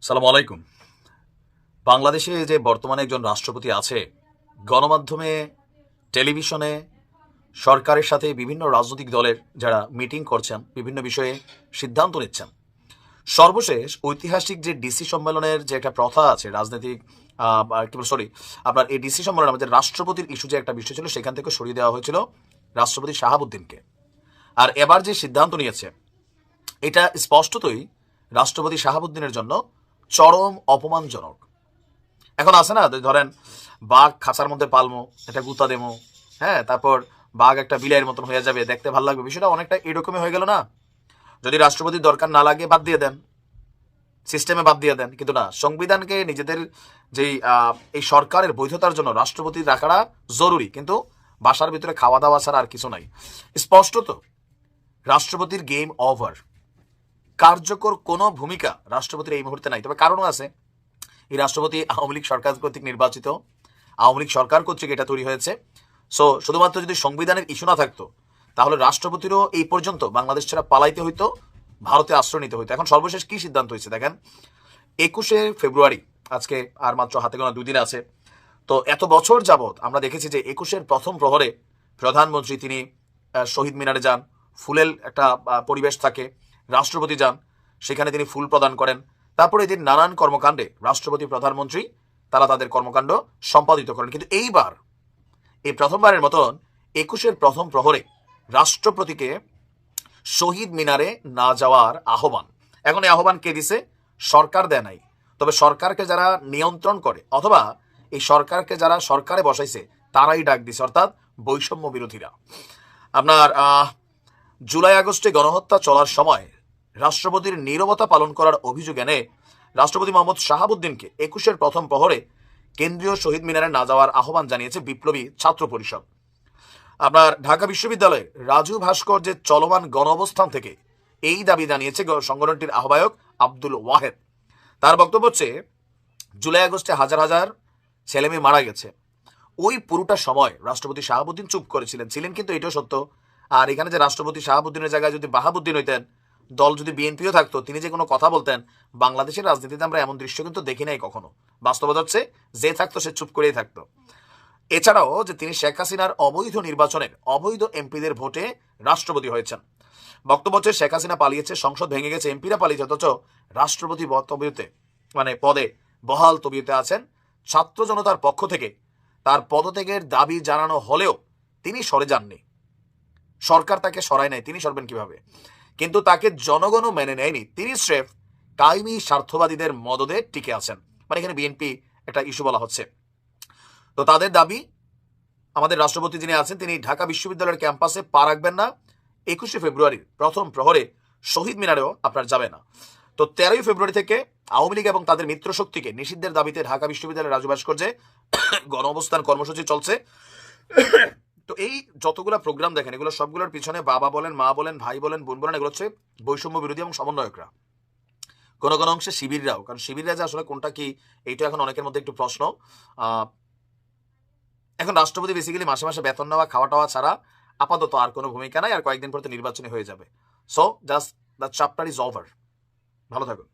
সালাম আলাইকুম। বাংলাদেশে যে বর্তমানে একজন রাষ্ট্রপতি আছে, গণমাধ্যমে, টেলিভিশনে সরকারের সাথে বিভিন্ন রাজনৈতিক দলের যারা মিটিং করছেন, বিভিন্ন বিষয়ে সিদ্ধান্ত নিচ্ছেন। সর্বশেষ ঐতিহাসিক যে ডিসি সম্মেলনের যে একটা প্রথা আছে রাজনৈতিক, আপনার এই ডিসি সম্মেলনে আমাদের রাষ্ট্রপতির ইস্যু যে একটা বিষয় ছিল, সেখান থেকে সরিয়ে দেওয়া হয়েছিল রাষ্ট্রপতি শাহাবুদ্দিনকে। আর এবার যে সিদ্ধান্ত নিয়েছে, এটা স্পষ্টতই রাষ্ট্রপতি শাহাবুদ্দিনের জন্য চরম অপমানজনক। এখন আছে না, ধরেন বাঘ খাঁচার মধ্যে পালমো, একটা গুতা দেমো, হ্যাঁ, তারপর বাঘ একটা বিলের মতন হয়ে যাবে, দেখতে ভালো লাগবে, বিষয়টা অনেকটা এরকমই হয়ে গেল না? যদি রাষ্ট্রপতির দরকার না লাগে বাদ দিয়ে দেন, সিস্টেমে বাদ দিয়ে দেন, কিন্তু না, সংবিধানকে নিজেদের যেই এই সরকারের বৈধতার জন্য রাষ্ট্রপতি রাখাটা জরুরি, কিন্তু বাসার ভিতরে খাওয়া দাওয়া ছাড়া আর কিছু নাই। স্পষ্টত রাষ্ট্রপতির গেম ওভার। কার্যকর কোনো ভূমিকা রাষ্ট্রপতির এই মুহূর্তে নাই। তবে কারণও আছে, এই রাষ্ট্রপতি আওয়ামী লীগ সরকার কর্তৃক নির্বাচিত, আওয়ামী লীগ সরকার কর্তৃক এটা তৈরি হয়েছে। সো শুধুমাত্র যদি সংবিধানের ইস্যু না থাকতো, তাহলে রাষ্ট্রপতিরও এই পর্যন্ত বাংলাদেশ ছাড়া পালাইতে হইতো, ভারতে আশ্রয় নিতে হইতো। এখন সর্বশেষ কি সিদ্ধান্ত হয়েছে দেখেন, 21শে ফেব্রুয়ারি, আজকে আর মাত্র হাতে গোনা 2 দিন আছে। তো এত বছর যাবৎ আমরা দেখেছি যে 21-এর প্রথম প্রহরে প্রধানমন্ত্রী তিনি শহীদ মিনারে যান, ফুলের একটা পরিবেশ থাকে, রাষ্ট্রপতি যান, সেখানে তিনি ফুল প্রদান করেন। তারপরে এদিন নানান কর্মকাণ্ডে রাষ্ট্রপতি প্রধানমন্ত্রী তারা তাদের কর্মকাণ্ড সম্পাদিত করেন। কিন্তু এইবার এই প্রথমবারের মতন 21-এর প্রথম প্রহরে রাষ্ট্রপতিকে শহীদ মিনারে না যাওয়ার আহ্বান। এখন এই আহ্বান কে দিছে? সরকার দেয় নাই, তবে সরকারকে যারা নিয়ন্ত্রণ করে অথবা এই সরকারকে যারা সরকারে বসাইছে তারাই ডাক দিছে, অর্থাৎ বৈষম্য বিরোধীরা। আপনার জুলাই আগস্টে গণহত্যা চলার সময় রাষ্ট্রপতির নীরবতা পালন করার অভিযোগ এনে রাষ্ট্রপতি মোহাম্মদ শাহাবুদ্দিনকে 21-এর প্রথম প্রহরে কেন্দ্রীয় শহীদ মিনারে না যাওয়ার আহ্বান জানিয়েছে বিপ্লবী ছাত্র পরিষদ। আপনার ঢাকা বিশ্ববিদ্যালয়ে রাজু ভাস্কর্যের চলমান গণঅবস্থান থেকে এই দাবি জানিয়েছে সংগঠনটির আহ্বায়ক আব্দুল ওয়াহেদ। তার বক্তব্য হচ্ছে, জুলাই আগস্টে হাজার হাজার ছেলেমেয়ে মারা গেছে, ওই পুরোটা সময় রাষ্ট্রপতি শাহাবুদ্দিন চুপ করেছিলেন, কিন্তু এটাও সত্য। আর এখানে যে রাষ্ট্রপতি শাহাবুদ্দিনের জায়গায় যদি বাহাবুদ্দিন হইতেন, দল যদি বিএনপিও থাকতো, তিনি যে কোনো কথা বলতেন, বাংলাদেশের রাজনীতিতে আমরা এমন দৃশ্য কিন্তু দেখি নাই কখনো। বাস্তবতা হচ্ছে যে থাকতো সে চুপ করেই থাকতো। এছাড়াও যে তিনি শেখ হাসিনার অবৈধ নির্বাচনের অবৈধ এমপিদের ভোটে রাষ্ট্রপতি হয়েছেন। বক্তব্য হচ্ছে, শেখ হাসিনা পালিয়েছে, সংসদ ভেঙে গেছে, এমপিরা পালিয়েছে, অথচ রাষ্ট্রপতি তবিয়তে পদে বহাল তবিয়তে আছেন। ছাত্র জনতার পক্ষ থেকে তার পদত্যাগের দাবি জানানো হলেও তিনি সরে যাননি, সরকার তাকে সরায় নাই, তিনি সরবেন কিভাবে? কিন্তু তাকে জনগণও মেনে নেয়নি, তিনি স্রেফ কায়েমি স্বার্থবাদীদের মদদে টিকে আছেন। এখানে বিএনপি একটা ইস্যু বলা হচ্ছে। তো তাদের দাবি, আমাদের রাষ্ট্রপতি যিনি আছেন তিনি ঢাকা বিশ্ববিদ্যালয়ের ক্যাম্পাসে পা রাখবেন না, 21শে ফেব্রুয়ারির প্রথম প্রহরে শহীদ মিনারেও আপনার যাবে না। তো 13ই ফেব্রুয়ারি থেকে আওয়ামী লীগ এবং তাদের মিত্র শক্তিকে নিষিদ্ধের দাবিতে ঢাকা বিশ্ববিদ্যালয়ের রাজু ভাস্কর্যে গণ অবস্থান কর্মসূচি চলছে। তো এই যতগুলো প্রোগ্রাম দেখেন, এগুলো সবগুলোর পিছনে বাবা বলেন, মা বলেন, ভাই বলেন, বোন বলেন, এগুলো হচ্ছে বৈষম্য বিরোধী এবং সমন্বয়করা, কোনো কোনো অংশে শিবিররাও। কারণ শিবিররা যে আসলে কোনটা কি, এইটা এখন অনেকের মধ্যে একটু প্রশ্ন। এখন রাষ্ট্রপতি বেসিক্যালি মাসে মাসে বেতন নেওয়া, খাওয়া টাওয়া ছাড়া আপাতত আর কোনো ভূমিকা নাই, আর কয়েকদিন পর তো নির্বাচনী হয়ে যাবে। So just the chapter is over. ভালো থাকুন।